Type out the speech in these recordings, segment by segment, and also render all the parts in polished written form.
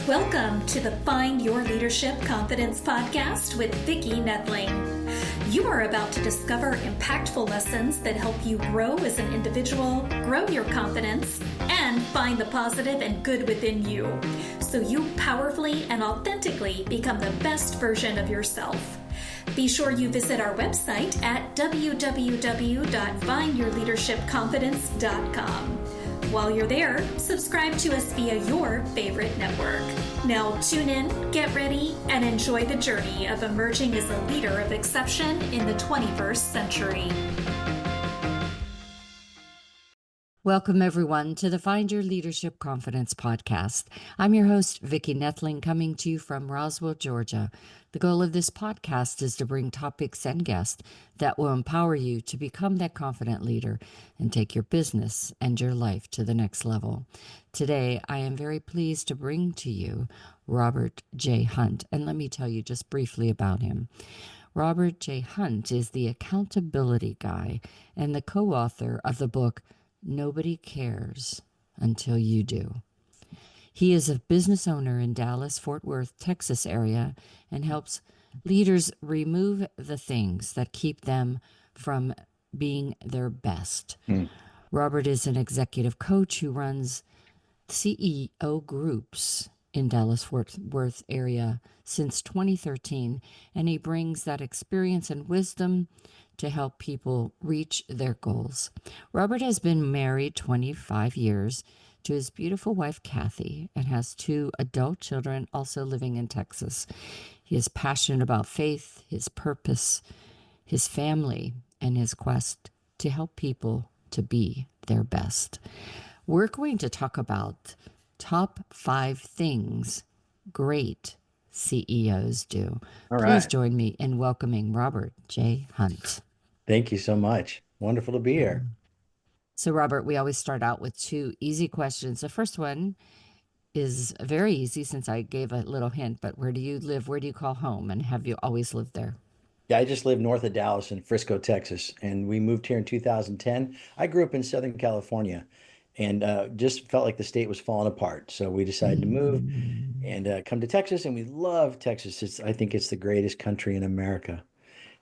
Welcome to the Find Your Leadership Confidence podcast with Vicki, Noethling. You are about to discover impactful lessons that help you grow as an individual, grow your confidence, and find the positive and good within you, so you powerfully and authentically become the best version of yourself. Be sure you visit our website at www.findyourleadershipconfidence.com. While you're there, subscribe to us via your favorite network. Now tune in, get ready, and enjoy the journey of emerging as a leader of exception in the 21st century. Welcome, everyone, to the Find Your Leadership Confidence podcast. I'm your host, Vicki Noethling, coming to you from Roswell, Georgia. The goal of this podcast is to bring topics and guests that will empower you to become that confident leader and take your business and your life to the next level. Today, I am very pleased to bring to you Robert J. Hunt, and let me tell you just briefly about him. Robert J. Hunt is the accountability guy and the co-author of the book Nobody Cares Until You Do. He is a business owner in Dallas-Fort Worth, Texas area and helps leaders remove the things that keep them from being their best. Robert is an executive coach who runs CEO groups in Dallas-Fort Worth area since 2013, and he brings that experience and wisdom to help people reach their goals. Robert has been married 25 years to his beautiful wife, Kathy, and has 2 adult children also living in Texas. He is passionate about faith, his purpose, his family, and his quest to help people to be their best. We're going to talk about top 5 things great CEOs do. All Please right. join me in welcoming Robert J. Hunt. Thank you so much. Wonderful to be here. So, Robert, we always start out with 2 easy questions. The first one is very easy since I gave a little hint, but where do you live? Where do you call home? And have you always lived there? Yeah, I just live north of Dallas in Frisco, Texas, and we moved here in 2010. I grew up in Southern California and just felt like the state was falling apart. So we decided to move and come to Texas, and we love Texas. I think it's the greatest country in America.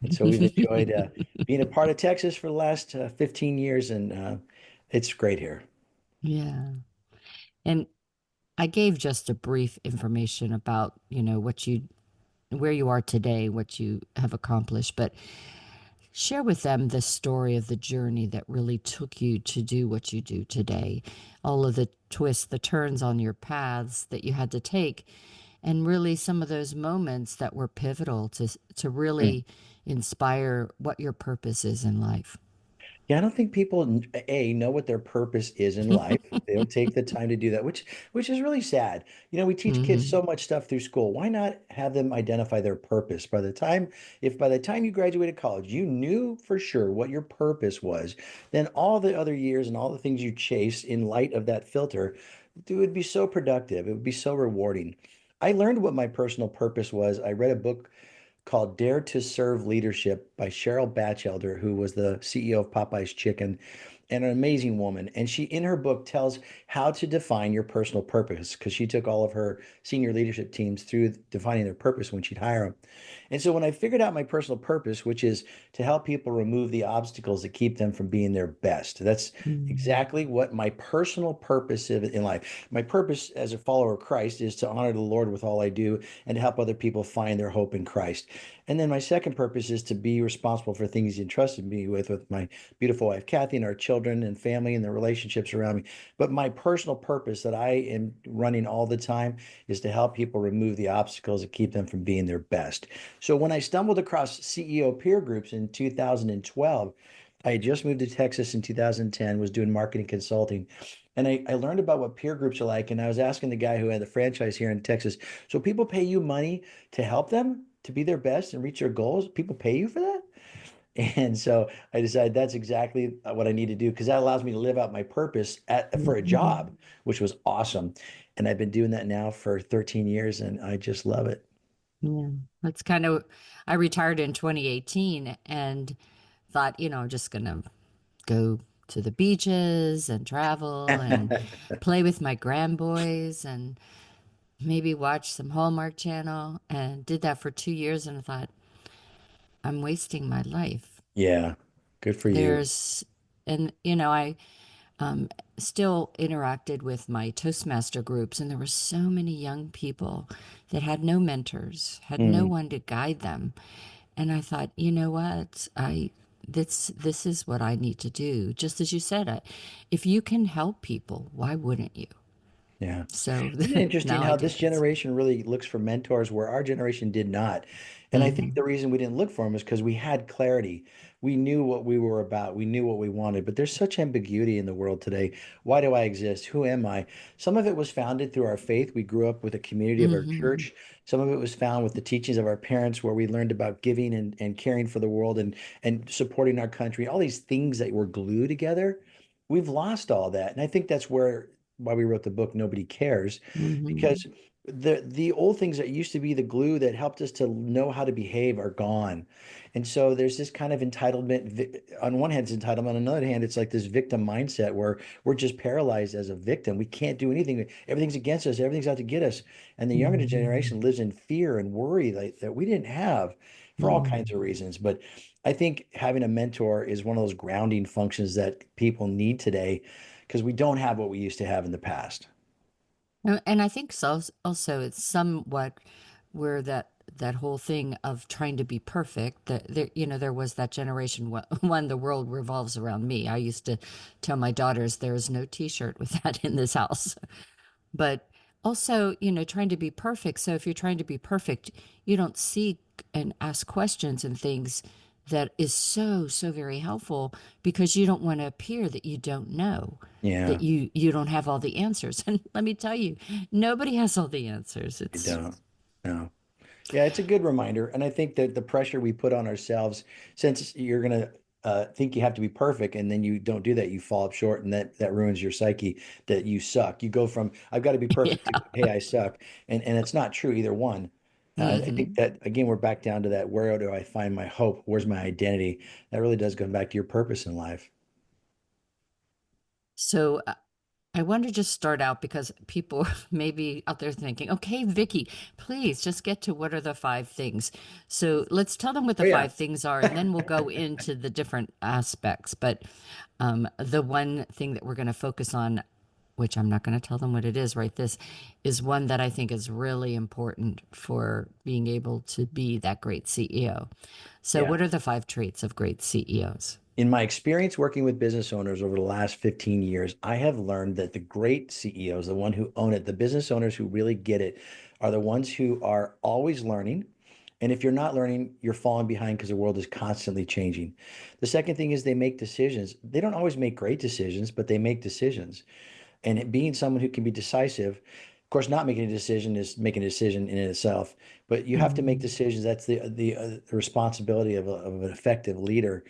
And so we've enjoyed being a part of Texas for the last 15 years, and it's great here. Yeah. And I gave just a brief information about, where you are today, what you have accomplished, but share with them the story of the journey that really took you to do what you do today, all of the twists, the turns on your paths that you had to take, and really some of those moments that were pivotal to really inspire what your purpose is in life. Yeah, I don't think people know what their purpose is in life. They don't take the time to do that, which is really sad. You know, we teach kids Hmm. so much stuff through school. Why not have them identify their purpose? If by the time you graduated college, you knew for sure what your purpose was, then all the other years and all the things you chase in light of that filter, it would be so productive. It would be so rewarding. I learned what my personal purpose was. I read a book called Dare to Serve Leadership by Cheryl Batchelder, who was the CEO of Popeye's Chicken and an amazing woman. And she, in her book, tells how to define your personal purpose because she took all of her senior leadership teams through defining their purpose when she'd hire them. And so when I figured out my personal purpose, which is to help people remove the obstacles that keep them from being their best, that's exactly what my personal purpose is in life. My purpose as a follower of Christ is to honor the Lord with all I do and to help other people find their hope in Christ. And then my second purpose is to be responsible for things He entrusted me with my beautiful wife, Kathy, and our children and family and the relationships around me. But my personal purpose that I am running all the time is to help people remove the obstacles that keep them from being their best. So when I stumbled across CEO peer groups in 2012, I had just moved to Texas in 2010, was doing marketing consulting. And I learned about what peer groups are like. And I was asking the guy who had the franchise here in Texas, so people pay you money to help them to be their best and reach their goals? People pay you for that? And so I decided that's exactly what I need to do because that allows me to live out my purpose for a job, which was awesome. And I've been doing that now for 13 years and I just love it. Yeah, that's kind of, I retired in 2018 and thought, just gonna go to the beaches and travel and play with my grandboys. And maybe watch some Hallmark Channel, and did that for 2 years. And I thought, I'm wasting my life. Yeah. Good for you. There's, and I um, still interacted with my Toastmaster groups, and there were so many young people that had no mentors, had no Mm, one to guide them. And I thought, you know what? This is what I need to do. Just as you said, if you can help people, why wouldn't you? yeah. So Isn't it interesting now I how do this this. generation really looks for mentors where our generation did not? And I think Hmm. the reason we didn't look for them is because we had clarity. We knew what we were about. We knew what we wanted. But there's such ambiguity in the world today. Why do I exist? Who am I? Some of it was founded through our faith. We grew up with a community of our Hmm. church. Some of it was found with the teachings of our parents, where we learned about giving and caring for the world and supporting our country. All these things that were glued together. We've lost all that. And I think that's why we wrote the book Nobody Cares, Hmm. because the old things that used to be the glue that helped us to know how to behave are gone. And so there's this kind of entitlement. On one hand, it's entitlement. On another hand, it's like this victim mindset where we're just paralyzed as a victim. We can't do anything. Everything's against us. Everything's out to get us. And the younger Hmm. generation lives in fear and worry that we didn't have for all kinds of reasons. But I think having a mentor is one of those grounding functions that people need today, because we don't have what we used to have in the past. And I think so. Also, it's somewhat where that whole thing of trying to be perfect. That there, there was that generation when the world revolves around me. I used to tell my daughters there is no T-shirt with that in this house. But also, trying to be perfect. So if you're trying to be perfect, you don't seek and ask questions and things that is so very helpful, because you don't want to appear that you don't know, Yeah, that you don't have all the answers. And let me tell you, nobody has all the answers. I It's don't. No. Yeah, it's a good reminder. And I think that the pressure we put on ourselves, since you're going to think you have to be perfect and then you don't do that, you fall up short, and that ruins your psyche, that you suck. You go from, I've got to be perfect to, yeah. hey, I suck. And it's not true, either one. I think Hmm. that, again, we're back down to that. Where do I find my hope? Where's my identity? That really does come back to your purpose in life. So I want to just start out because people may be out there thinking, okay, Vicky, please just get to what are the five things. So let's tell them what Oh, the yeah. five things are, and then we'll go into the different aspects. But the one thing that we're going to focus on, which I'm not going to tell them what it is right this, is one that I think is really important for being able to be that great CEO. So, Yeah. what are the five traits of great CEOs? In my experience working with business owners over the last 15 years, I have learned that the great CEOs, the one who own it, the business owners who really get it, are the ones who are always learning. And if you're not learning, you're falling behind because the world is constantly changing. The second thing is they make decisions. They don't always make great decisions, but they make decisions. And being someone who can be decisive, of course, not making a decision is making a decision in itself, but you have to make Mhm. decisions. That's the responsibility of an effective leader.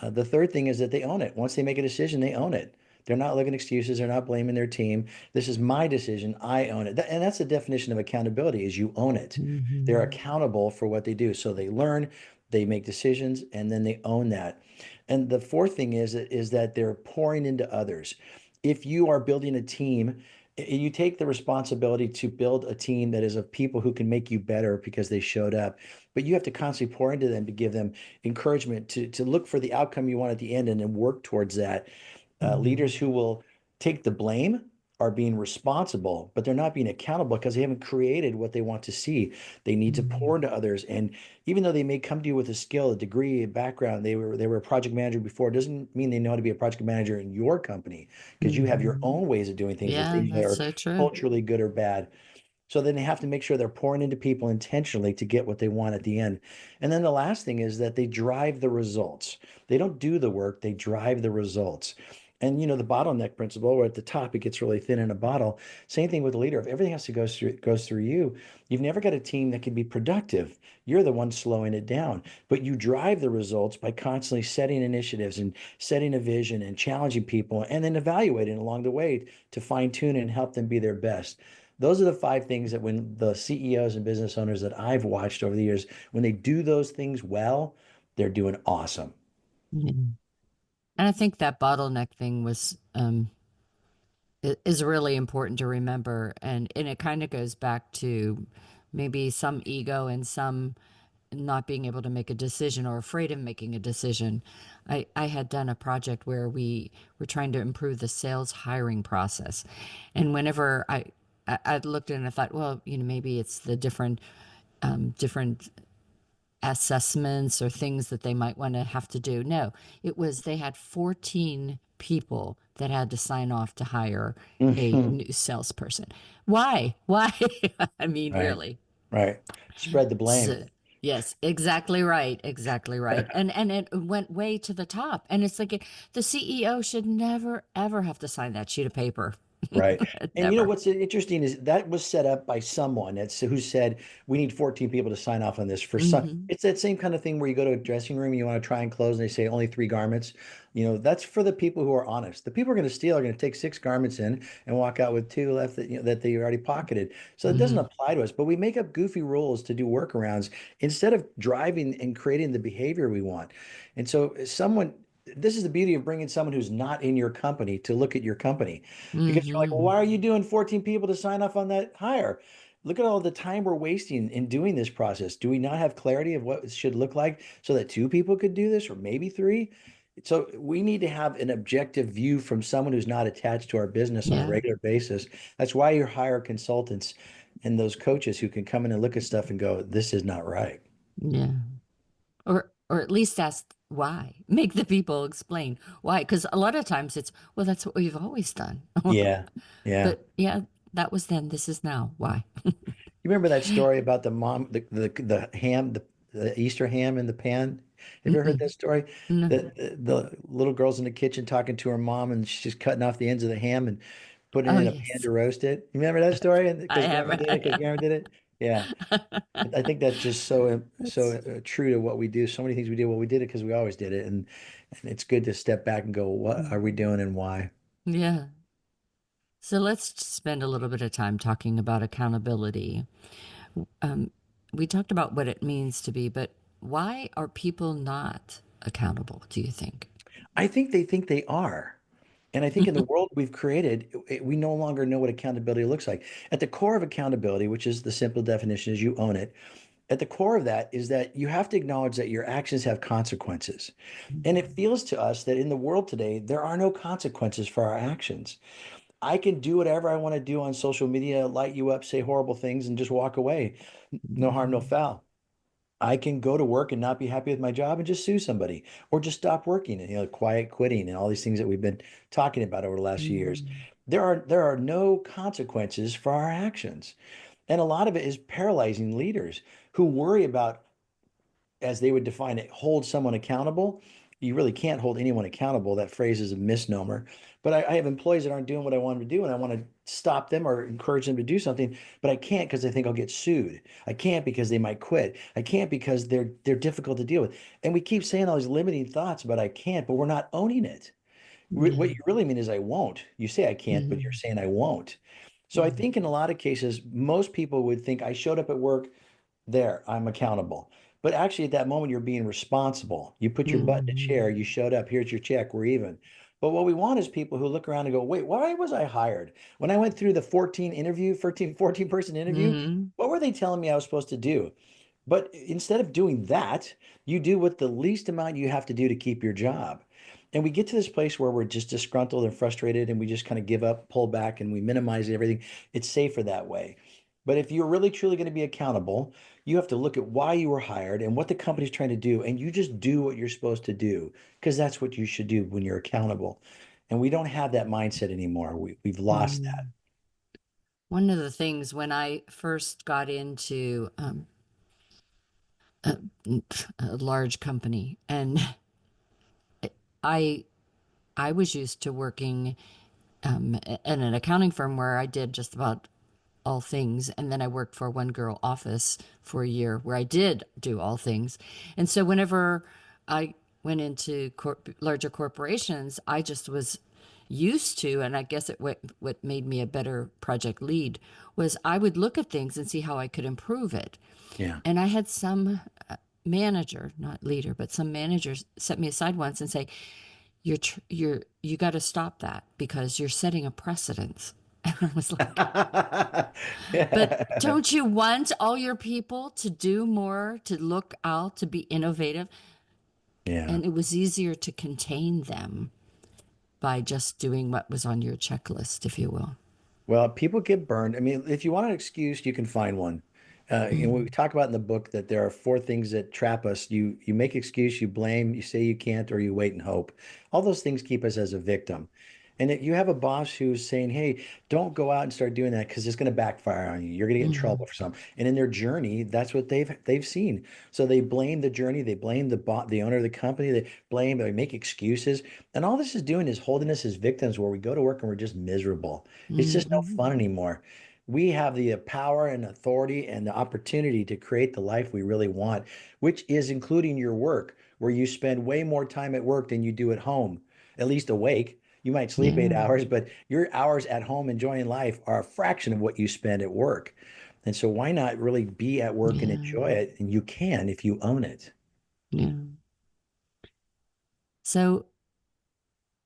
The third thing is that they own it. Once they make a decision, they own it. They're not looking excuses. They're not blaming their team. This is my decision. I own it. And that's the definition of accountability: is you own it. They're Mhm. accountable for what they do. So they learn, they make decisions, and then they own that. And the fourth thing is that they're pouring into others. If you are building a team, you take the responsibility to build a team that is of people who can make you better because they showed up. But you have to constantly pour into them to give them encouragement to look for the outcome you want at the end and then work towards that. Mhm. Leaders who will take the blame are being responsible, but they're not being accountable because they haven't created what they want to see. They need to pour Mhm. into others. And even though they may come to you with a skill, a degree, a background, they were a project manager before, doesn't mean they know how to be a project manager in your company, because you have your Mhm. own ways of doing things that Yeah, they that's are so true. culturally good or bad. So then they have to make sure they're pouring into people intentionally to get what they want at the end. And then the last thing is that they drive the results. They don't do the work, they drive the results. And the bottleneck principle, where at the top it gets really thin in a bottle. Same thing with the leader. If everything has to goes through you, you've never got a team that can be productive. You're the one slowing it down. But you drive the results by constantly setting initiatives and setting a vision and challenging people and then evaluating along the way to fine tune and help them be their best. Those are the five things that, when the CEOs and business owners that I've watched over the years, when they do those things well, they're doing awesome. Yeah. And I think that bottleneck thing was is really important to remember. And it kind of goes back to maybe some ego and some not being able to make a decision or afraid of making a decision. I had done a project where we were trying to improve the sales hiring process. And whenever I looked at it and I thought, well, maybe it's the different assessments or things that they might want to have to do. No, it was they had 14 people that had to sign off to hire a Mhm. new salesperson. Why? Why? I mean, Right. really. Right. Spread the blame. So, yes, exactly right. Exactly right. And it went way to the top. And it's like the CEO should never ever have to sign that sheet of paper. Right. And Never. what's interesting is that was set up by someone who said we need 14 people to sign off on this for some. Hmm. It's that same kind of thing where you go to a dressing room and you want to try and close and they say only 3 garments. That's for the people who are honest. The people who are going to steal are going to take 6 garments in and walk out with 2 left that they already pocketed. So it doesn't Hmm. apply to us, but we make up goofy rules to do workarounds instead of driving and creating the behavior we want. And so this is the beauty of bringing someone who's not in your company to look at your company because you're like, well, Hmm. why are you doing 14 people to sign off on that hire? Look at all the time we're wasting in doing this process. Do we not have clarity of what it should look like so that 2 people could do this or maybe 3? So we need to have an objective view from someone who's not attached to our business on a Yeah. regular basis. That's why you hire consultants and those coaches who can come in and look at stuff and go, this is not right. Yeah. Or at least ask why. Make the people explain why. Because a lot of times it's, well, that's what we've always done. Yeah. Yeah. But yeah, that was then. This is now. Why? You remember that story about the mom, the ham, the Easter ham in the pan? Have you ever heard Mm-mm. that story? No. The little girl's in the kitchen talking to her mom, and she's cutting off the ends of the ham and putting Oh, it in a pan yes. to roast it. You remember that story? And I because have. grandma did it, because grandma did it. Yeah, I think that's just so That's, true to what we do. So many things we do. Well, we did it because we always did it, and it's good to step back and go, what are we doing and why? yeah. So let's spend a little bit of time talking about accountability. Um, we talked about what it means to be, but why are people not accountable, do you think? I think they are. And I think in the world we've created, we no longer know what accountability looks like. At the core of accountability, which is the simple definition is you own it. At the core of that is that you have to acknowledge that your actions have consequences. And it feels to us that in the world today, there are no consequences for our actions. I can do whatever I want to do on social media, light you up, say horrible things, and just walk away. No harm, no foul. I can go to work and not be happy with my job and just sue somebody or just stop working and quiet quitting and all these things that we've been talking about over the last few years. Mm. There are no consequences for our actions. And a lot of it is paralyzing leaders who worry about, as they would define it, hold someone accountable. You really can't hold anyone accountable. That phrase is a misnomer. But I have employees that aren't doing what I want them to do, and I want to stop them or encourage them to do something, but I can't because I think I'll get sued. I can't because they might quit. I can't because they're difficult to deal with. And we keep saying all these limiting thoughts about I can't, but we're not owning it. What Yeah. you really mean is I won't. You say I can't, but you're Mhm. saying I won't. So I Mhm. think in a lot of cases, most people would think I showed up at work there, I'm accountable. But actually, at that moment, you're being responsible. You put your butt in the chair, Mhm. you showed up, here's your check, we're even. But what we want is people who look around and go, wait, why was I hired? When I went through the 14 person interview, Mhm. what were they telling me I was supposed to do? But instead of doing that, you do what the least amount you have to do to keep your job. And we get to this place where we're just disgruntled and frustrated and we just kind of give up, pull back, and we minimize everything. It's safer that way. But if you're really truly going to be accountable, you have to look at why you were hired and what the company's trying to do. And you just do what you're supposed to do because that's what you should do when you're accountable. And we don't have that mindset anymore. We've lost that. Mhm. One of the things when I first got into a, a large company, and I I was used to working in an accounting firm where I did just about all things. And then I worked for one girl office for a year where I did do all things. And so whenever I went into larger corporations, I just was used to, and I guess what made me a better project lead was I would look at things and see how I could improve it. Yeah. And I had some manager, not leader, but some managers set me aside once and say, you got to stop that because you're setting a precedence. And I was like, but Yeah. don't you want all your people to do more, to look out, to be innovative? Yeah. And it was easier to contain them by just doing what was on your checklist, if you will. Well, people get burned. I mean, if you want an excuse, you can find one. We Mm, talk about in the book that there are four things that trap us. You make excuse, you blame, you say you can't, or you wait and hope. All those things keep us as a victim. And if you have a boss who's saying, "Hey, don't go out and start doing that because it's going to backfire on you. You're going to get in trouble mm, for something." And in their journey, that's what they've seen. So they blame the journey, they blame the owner of the company, they make excuses, and all this is doing is holding us as victims where we go to work and we're just miserable. It's just no mhm. fun anymore. We have the power and authority and the opportunity to create the life we really want, which is including your work, where you spend way more time at work than you do at home, at least awake. You might sleep eight Yeah, hours, but your hours at home enjoying life are a fraction of what you spend at work. And so why not really be at work and yeah, enjoy it? And you can if you own it. yeah. So,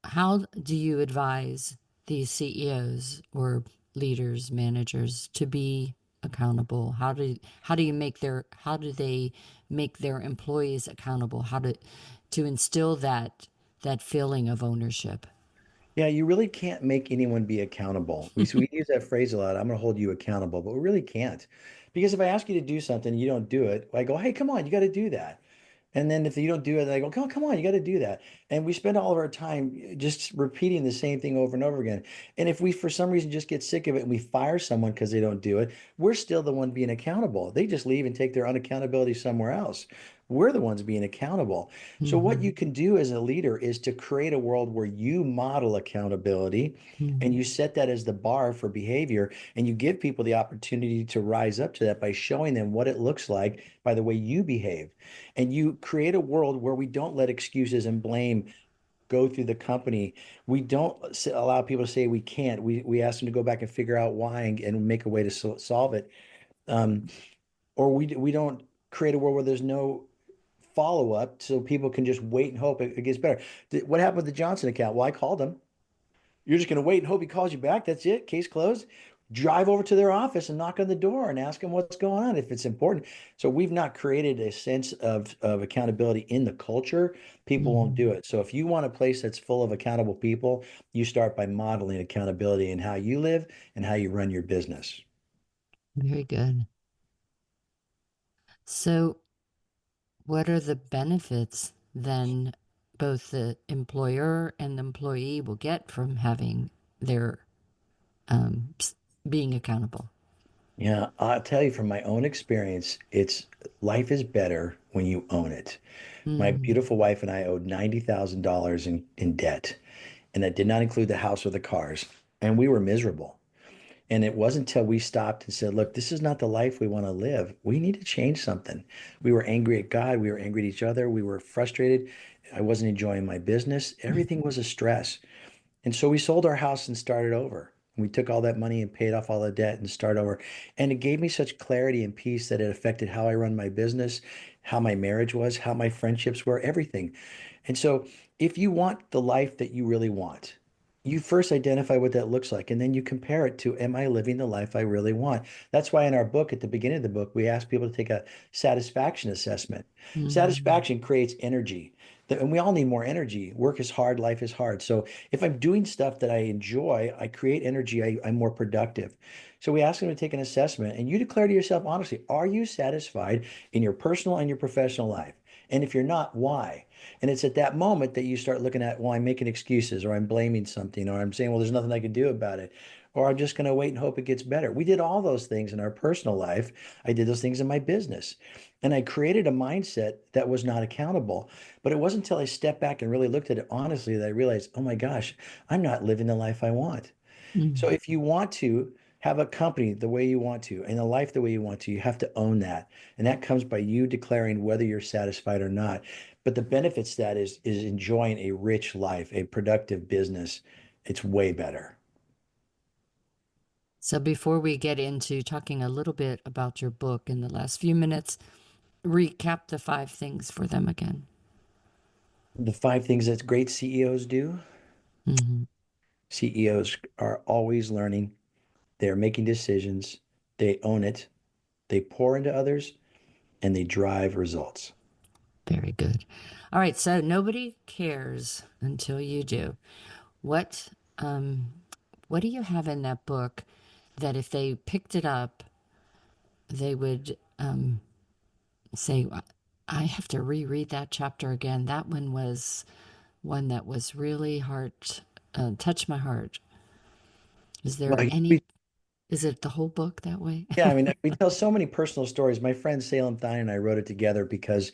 how do you advise these CEOs or leaders, managers to be accountable? How do they make their employees accountable? How to instill that feeling of ownership? Yeah, you really can't make anyone be accountable. We use that phrase a lot. I'm going to hold you accountable, but we really can't. Because if I ask you to do something and you don't do it, I go, hey, come on, you got to do that. And then if you don't do it, I go, come on, you got to do that. And we spend all of our time just repeating the same thing over and over again. And if we, for some reason, just get sick of it and we fire someone because they don't do it, we're still the one being accountable. They just leave and take their unaccountability somewhere else. We're the ones being accountable. So what you Hmm. can do as a leader is to create a world where you model accountability and Hmm. you set that as the bar for behavior and you give people the opportunity to rise up to that by showing them what it looks like by the way you behave. And you create a world where we don't let excuses and blame go through the company. We don't allow people to say we can't. We ask them to go back and figure out why and make a way to solve it. Um, or we don't create a world where there's no follow up so people can just wait and hope it gets better. What happened with the Johnson account? Well, I called him. You're just going to wait and hope he calls you back. That's it. Case closed. Drive over to their office and knock on the door and ask them what's going on if it's important. So we've not created a sense of accountability in the culture. People won't do Hmm. it. So if you want a place that's full of accountable people, you start by modeling accountability in how you live and how you run your business. Very good. So, what are the benefits then both the employer and the employee will get from having their um, being accountable? Yeah, I'll tell you from my own experience, it's life is better when you own it. My Mm, beautiful wife and I owed $90,000 in debt, and that did not include the house or the cars. And we were miserable. And it wasn't until we stopped and said, look, this is not the life we want to live. We need to change something. We were angry at God. We were angry at each other. We were frustrated. I wasn't enjoying my business. Everything was a stress. And so we sold our house and started over. We took all that money and paid off all the debt and started over. And it gave me such clarity and peace that it affected how I run my business, how my marriage was, how my friendships were, everything. And so if you want the life that you really want, you first identify what that looks like, and then you compare it to, am I living the life I really want? That's why in our book, at the beginning of the book, we ask people to take a satisfaction assessment. mm, Satisfaction creates energy. And we all need more energy. Work is hard, life is hard. So if I'm doing stuff that I enjoy, I create energy, I'm more productive. So we ask them to take an assessment and you declare to yourself honestly, are you satisfied in your personal and your professional life? And if you're not, why? And it's at that moment that you start looking at, well, I'm making excuses or I'm blaming something or I'm saying, well, there's nothing I can do about it. Or I'm just going to wait and hope it gets better. We did all those things in our personal life. I did those things in my business. And I created a mindset that was not accountable. But it wasn't until I stepped back and really looked at it honestly that I realized, oh my gosh, I'm not living the life I want. So mm. if you want to have a company the way you want to and a life the way you want to, you have to own that. And that comes by you declaring whether you're satisfied or not. But the benefits that is enjoying a rich life, a productive business. It's way better. So, before we get into talking a little bit about your book in the last few minutes, recap the five things for them again. The five things that great CEOs do. Hmm. CEOs are always learning. They're making decisions. They own it. They pour into others and they drive results. Very good. All right, so nobody cares until you do. What what do you have in that book that if they picked it up, they would say, I have to reread that chapter again. That one was one that was really heart, touched my heart. Is there Well, any, is it the whole book that way? yeah, I mean, we tell so many personal stories. My friend Salem Thine and I wrote it together because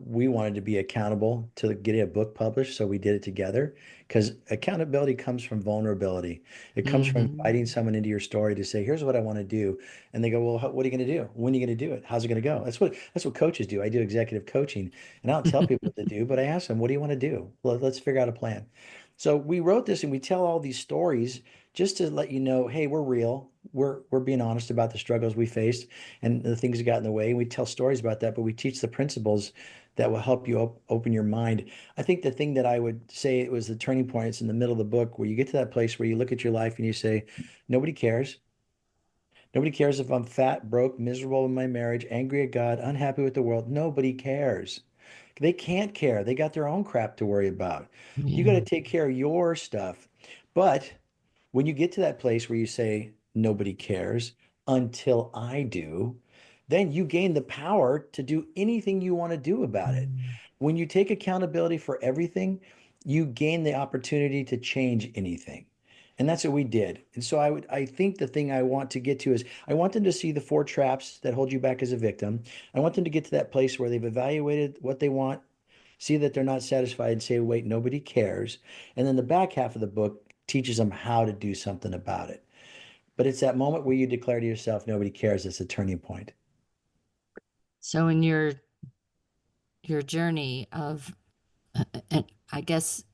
we wanted to be accountable to getting a book published. So we did it together because accountability comes from vulnerability. It comes from Hmm. inviting someone into your story to say, "Here's what I want to do," and they go, "Well, what are you going to do? When are you going to do it? How's it going to go?" That's what coaches do. I do executive coaching, and I don't tell people what to do, but I ask them, "What do you want to do? Let's figure out a plan." So we wrote this, and we tell all these stories just to let you know, hey, we're real. We're being honest about the struggles we faced and the things that got in the way. We tell stories about that, but we teach the principles that will help you open your mind. I think the thing that I would say it was the turning point, it's in the middle of the book where you get to that place where you look at your life and you say, nobody cares. Nobody cares if I'm fat, broke, miserable in my marriage, angry at God, unhappy with the world. Nobody cares. They can't care. They got their own crap to worry about. You got to Yeah. take care of your stuff. But when you get to that place where you say, nobody cares until I do, then you gain the power to do anything you want to do about it. Mm. When you take accountability for everything, you gain the opportunity to change anything. And that's what we did. And so I think the thing I want to get to is I want them to see the four traps that hold you back as a victim. I want them to get to that place where they've evaluated what they want, see that they're not satisfied, and say, wait, nobody cares. And then the back half of the book teaches them how to do something about it. But it's that moment where you declare to yourself, nobody cares. It's a turning point. So in your journey of, and I guess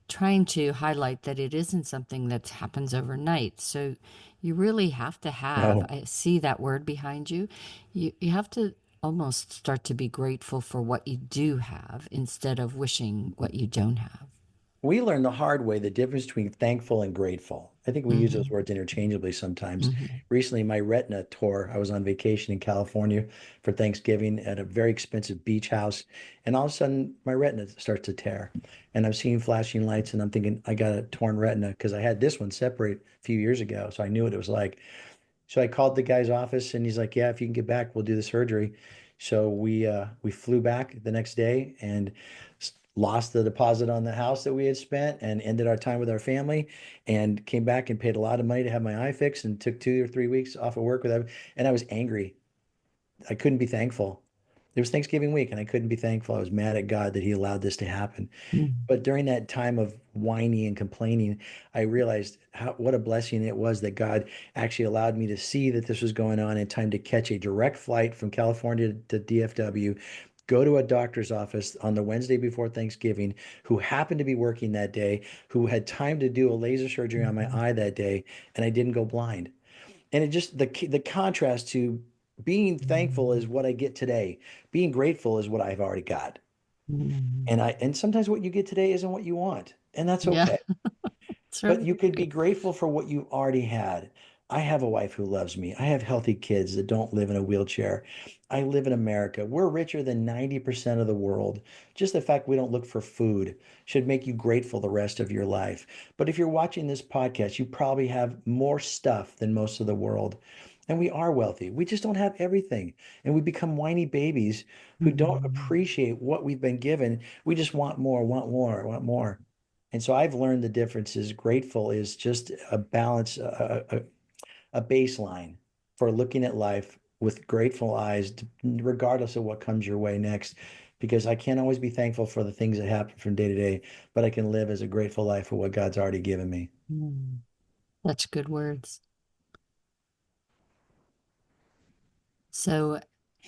trying to highlight that it isn't something that happens overnight. So you really have to have, No, I see that word behind you. You have to almost start to be grateful for what you do have instead of wishing what you don't have. we learned the hard way the difference between thankful and grateful. I think we use those Hmm. words interchangeably sometimes. Hmm. Recently, my retina tore. I was on vacation in California for Thanksgiving at a very expensive beach house. And all of a sudden, my retina starts to tear. And I'm seeing flashing lights, and I'm thinking, I got a torn retina because I had this one separate a few years ago. So I knew what it was like. So I called the guy's office and he's like, "Yeah, if you can get back, we'll do the surgery." So we flew back the next day and lost the deposit on the house that we had spent and ended our time with our family and came back and paid a lot of money to have my eye fixed and took 2 or 3 weeks off of work with them. And I was angry. I couldn't be thankful. It was Thanksgiving week and I couldn't be thankful. I was mad at God that he allowed this to happen. But during that time of whining and complaining, I realized what a blessing it was that God actually allowed me to see that this was going on in time to catch a direct flight from California to DFW, go to a doctor's office on the Wednesday before Thanksgiving, who happened to be working that day, who had time to do a laser surgery on my Hmm. eye that day, and I didn't go blind. And it just the contrast to being thankful is what I get today. Being grateful is what I've already got. Hmm. And sometimes what you get today isn't what you want, and that's Yeah, okay. that's But right. you could be grateful for what you already had. I have a wife who loves me. I have healthy kids that don't live in a wheelchair. I live in America. We're richer than 90% of the world. Just the fact we don't look for food should make you grateful the rest of your life. But if you're watching this podcast, you probably have more stuff than most of the world. And we are wealthy. We just don't have everything. And we become whiny babies who don't Hmm. appreciate what we've been given. We just want more, want more, want more. And so I've learned the difference is grateful is just a balance, a baseline for looking at life with grateful eyes, regardless of what comes your way next. Because I can't always be thankful for the things that happen from day to day, but I can live as a grateful life for what God's already given me. Such good words. So,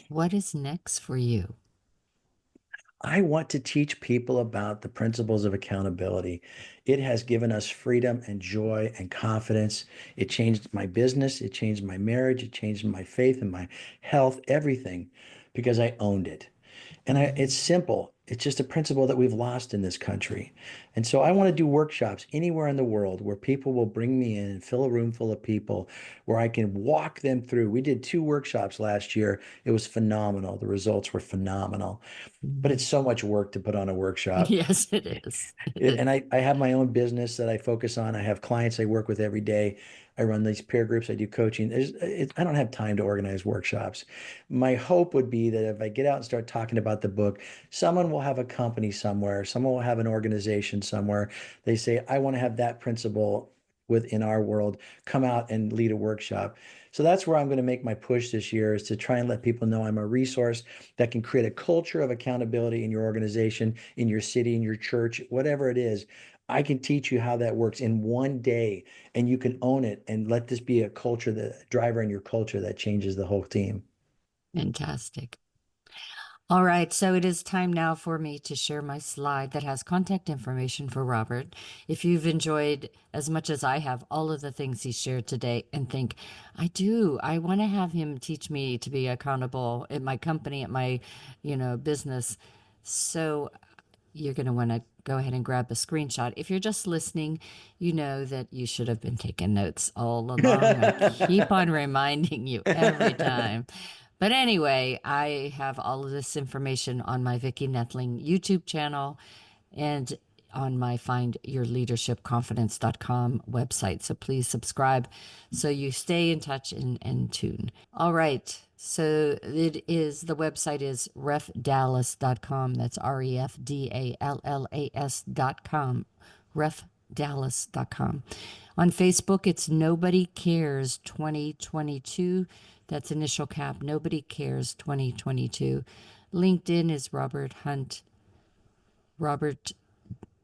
what is next for you? I want to teach people about the principles of accountability. It has given us freedom and joy and confidence. It changed my business, it changed my marriage, it changed my faith and my health, everything, because I owned it. And it's Mhm. simple. It's just a principle that we've lost in this country. And so I want to do workshops anywhere in the world where people will bring me in and fill a room full of people where I can walk them through. We did 2 workshops last year. It was phenomenal. The results were phenomenal. But it's Mhm. so much work to put on a workshop. Yes, it is. It is. And I have my own business that I focus on. I have clients I work with every day. I run these peer groups. I do coaching. I don't have time to organize workshops. My hope would be that if I get out and start talking about the book, someone will have a company somewhere, someone will have an organization somewhere. They say, I want to have that principle within our world, come out and lead a workshop. So that's where I'm going to make my push this year, is to try and let people know I'm a resource that can create a culture of accountability in your organization, in your city, in your church, whatever it is. I can teach you how that works in one day, and you can own it and let this be a culture, the driver in your culture that changes the whole team. Fantastic. All right, so it is time now for me to share my slide that has contact information for Robert. If you've enjoyed as much as I have all of the things he shared today and think, I want to have him teach me to be accountable at my company, at my, business. So you're going to want to go ahead and grab a screenshot. If you're just listening, you know that you should have been taking notes all along. I keep on reminding you every time. But anyway, I have all of this information on my Vicki Nettling YouTube channel and on my findyourleadershipconfidence.com website. So please subscribe so you stay in touch and tune. All right. So the website is refdallas.com. That's refdallas.com. refdallas.com. On Facebook, it's Nobody Cares 2022. That's initial cap, Nobody Cares 2022. LinkedIn is Robert,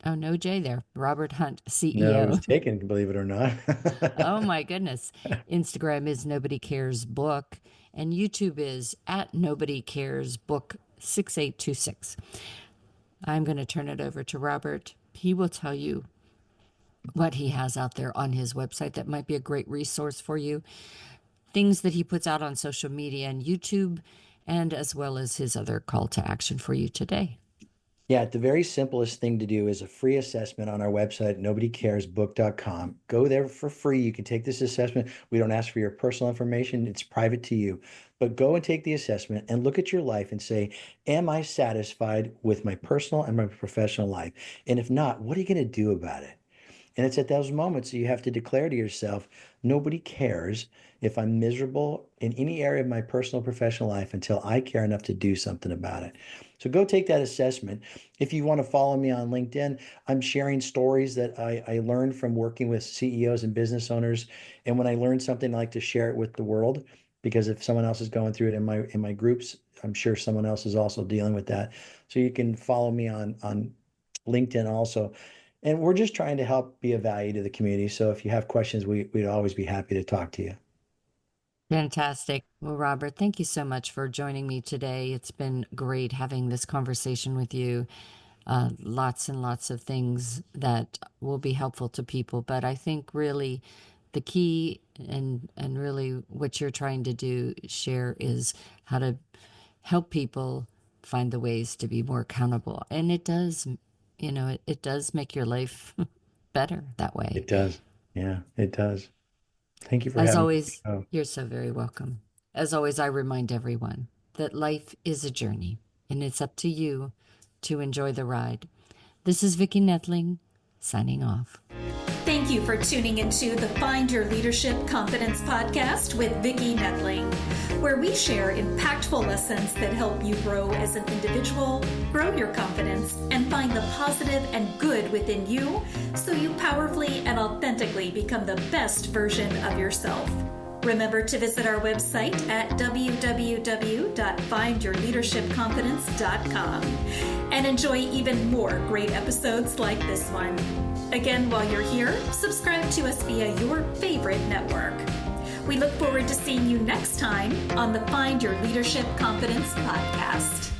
oh, no J there, Robert Hunt, No, it was CEO. taken, believe it or not. Oh my goodness. Instagram is Nobody Cares Book, and YouTube is at Nobody Cares Book 6826. I'm going to turn it over to Robert. He will tell you what he has out there on his website that might be a great resource for you, things that he puts out on social media and YouTube, and as well as his other call to action for you today. Yeah, the very simplest thing to do is a free assessment on our website, nobodycaresbook.com. Go there for free. You can take this assessment. We don't ask for your personal information, it's private to you. But go and take the assessment and look at your life and say, am I satisfied with my personal and my professional life? And if not, what are you going to do about it? And it's at those moments that you have to declare to yourself, nobody cares if I'm miserable in any area of my personal professional life until I care enough to do something about it. So go take that assessment. If you want to follow me on LinkedIn, I'm sharing stories that I learned from working with CEOs and business owners. And when I learn something, I like to share it with the world, because if someone else is going through it in my groups, I'm sure someone else is also dealing with that. So you can follow me on LinkedIn also. And we're just trying to help be of value to the community. So if you have questions, we'd always be happy to talk to you. Fantastic. Well, Robert, thank you so much for joining me today. It's been great having this conversation with you. Lots and lots of things that will be helpful to people. But I think really the key and really what you're trying to share is how to help people find the ways to be more accountable. And it does, it does make your life better that way. It does. Yeah, it does. Thank you for As having me always, on the show. you're so very welcome. As always, I remind everyone that life is a journey and it's up to you to enjoy the ride. This is Vicki Nettling signing off. Thank you for tuning into the Find Your Leadership Confidence podcast with Vicki Nettling, where we share impactful lessons that help you grow as an individual, grow your confidence, and find the positive and good within you so you powerfully and authentically become the best version of yourself. Remember to visit our website at www.findyourleadershipconfidence.com and enjoy even more great episodes like this one. Again, while you're here, subscribe to us via your favorite network. We look forward to seeing you next time on the Find Your Leadership Confidence podcast.